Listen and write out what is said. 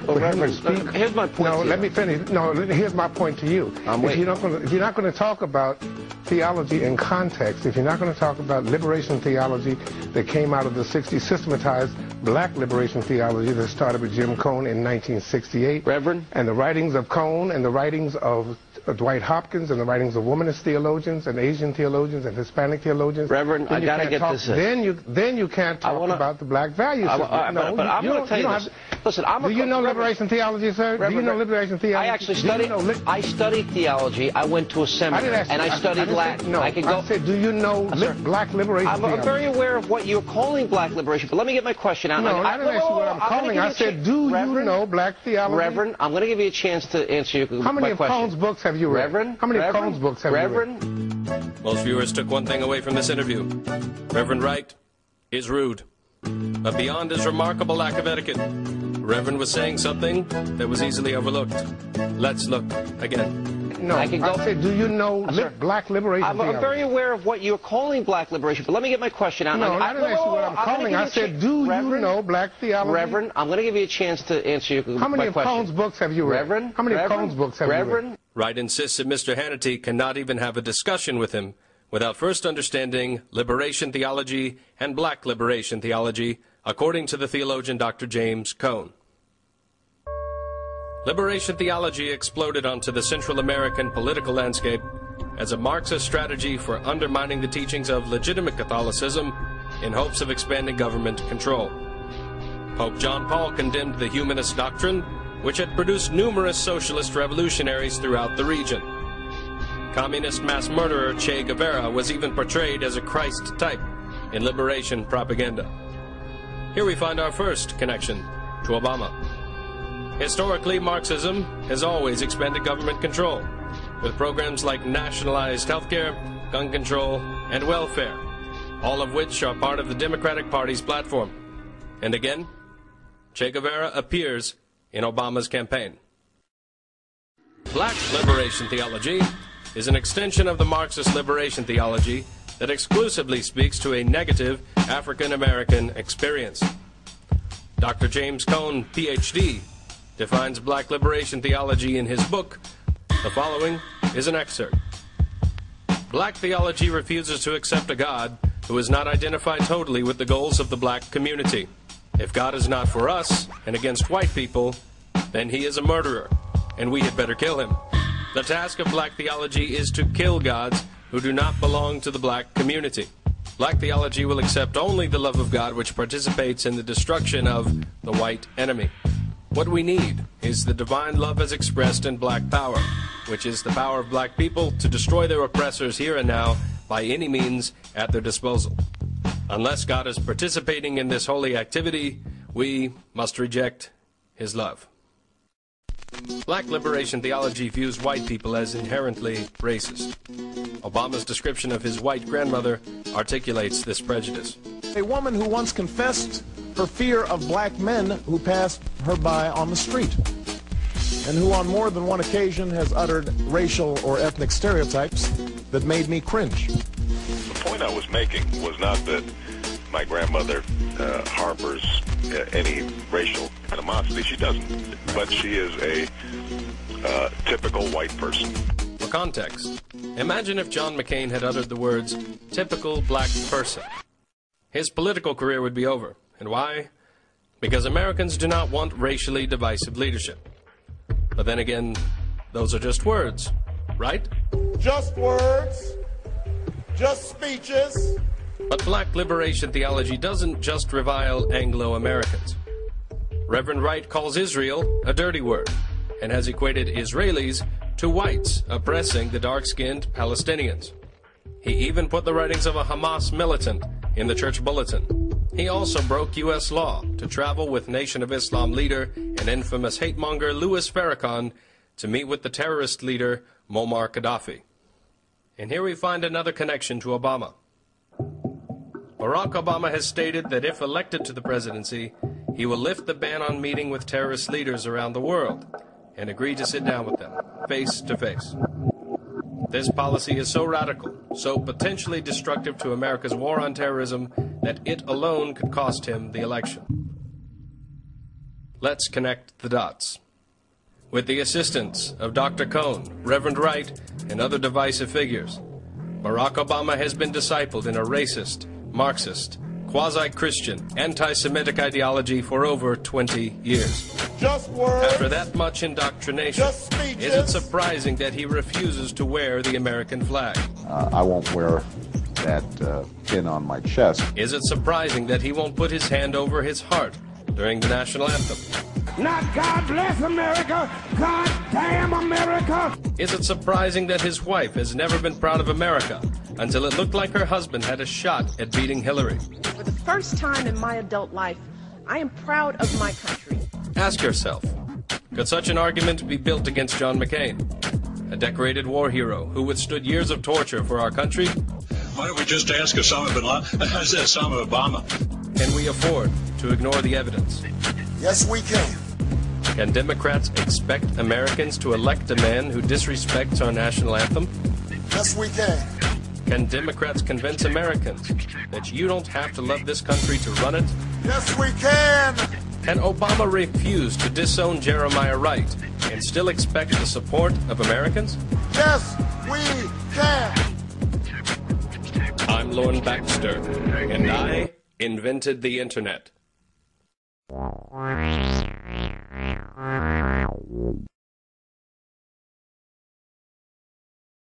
for him to speak. Here's my point. No, let me finish. No, here's my point to you. If you're not going to talk about theology in context, if you're not going to talk about liberation theology that came out of the 60s, systematized black liberation theology that started with Jim Cone in 1968, Reverend, and the writings of Cone and the writings of Dwight Hopkins and the writings of womanist theologians and Asian theologians and Hispanic theologians. Reverend, I gotta get this. Then you can't talk about the black values. But I'm going to tell you this. Listen, do you know liberation theology, sir? Reverend, do you know liberation theology? I actually studied. I studied theology. I went to a seminary and I studied Latin. No, I can go. I said, do you know black liberation theology? I'm very aware of what you're calling black liberation. But let me get my question out. No, I didn't ask you what I'm calling. I said, do you know black theology? Reverend, I'm going to give you a chance to answer your question. How many of Cone's books have you read? Reverend, how many of Cone's books have you read? Most viewers took one thing away from this interview. Reverend Wright is rude. But beyond his remarkable lack of etiquette, Reverend was saying something that was easily overlooked. Let's look again. No, I said, do you know black liberation theology? I'm very aware of what you're calling black liberation, but let me get my question out. No, I didn't ask you what I'm calling. I said, do you know black theology? Reverend, I'm going to give you a chance to answer your question. How many of Cone's books have you read? Reverend? How many of Cone's books have you read? Wright insists that Mr. Hannity cannot even have a discussion with him without first understanding liberation theology and black liberation theology, according to the theologian Dr. James Cone. Liberation theology exploded onto the Central American political landscape as a Marxist strategy for undermining the teachings of legitimate Catholicism in hopes of expanding government control. Pope John Paul condemned the humanist doctrine, which had produced numerous socialist revolutionaries throughout the region. Communist mass murderer Che Guevara was even portrayed as a Christ type in liberation propaganda. Here we find our first connection to Obama. Historically, Marxism has always expanded government control, with programs like nationalized healthcare, gun control, and welfare, all of which are part of the Democratic Party's platform. And again, Che Guevara appears in Obama's campaign. Black liberation theology is an extension of the Marxist liberation theology that exclusively speaks to a negative African-American experience. Dr. James Cone, Ph.D., defines black liberation theology in his book. The following is an excerpt. Black theology refuses to accept a God who is not identified totally with the goals of the black community. If God is not for us and against white people, then he is a murderer, and we had better kill him. The task of black theology is to kill gods who do not belong to the black community. Black theology will accept only the love of God which participates in the destruction of the white enemy. What we need is the divine love as expressed in black power, which is the power of black people to destroy their oppressors here and now by any means at their disposal. Unless God is participating in this holy activity, we must reject his love. Black liberation theology views white people as inherently racist. Obama's description of his white grandmother articulates this prejudice. A woman who once confessed her fear of black men who passed her by on the street, and who on more than one occasion has uttered racial or ethnic stereotypes that made me cringe. The point I was making was not that my grandmother harbors any racial animosity. She doesn't. But she is a typical white person. For context, imagine if John McCain had uttered the words, typical black person. His political career would be over. And why? Because Americans do not want racially divisive leadership. But then again, those are just words, right? Just words. Just speeches. But black liberation theology doesn't just revile Anglo-Americans. Reverend Wright calls Israel a dirty word and has equated Israelis to whites oppressing the dark-skinned Palestinians. He even put the writings of a Hamas militant in the church bulletin. He also broke U.S. law to travel with Nation of Islam leader and infamous hate-monger Louis Farrakhan to meet with the terrorist leader Muammar Gaddafi. And here we find another connection to Obama. Barack Obama has stated that if elected to the presidency, he will lift the ban on meeting with terrorist leaders around the world and agree to sit down with them, face to face. This policy is so radical, so potentially destructive to America's war on terrorism, that it alone could cost him the election. Let's connect the dots. With the assistance of Dr. Cohn, Reverend Wright, and other divisive figures, Barack Obama has been discipled in a racist, Marxist, quasi-Christian, anti-Semitic ideology for over 20 years. Just words. After that much indoctrination, is it surprising that he refuses to wear the American flag? I won't wear that pin on my chest. Is it surprising that he won't put his hand over his heart during the National Anthem? Not God bless America, God damn America! Is it surprising that his wife has never been proud of America until it looked like her husband had a shot at beating Hillary? For the first time in my adult life, I am proud of my country. Ask yourself, could such an argument be built against John McCain, a decorated war hero who withstood years of torture for our country? Why don't we just ask Osama Obama? Can we afford to ignore the evidence? Yes, we can. Can Democrats expect Americans to elect a man who disrespects our national anthem? Yes, we can. Can Democrats convince Americans that you don't have to love this country to run it? Yes, we can. Can Obama refuse to disown Jeremiah Wright and still expect the support of Americans? Yes, we can. I'm Lorne Baxter, and I invented the Internet.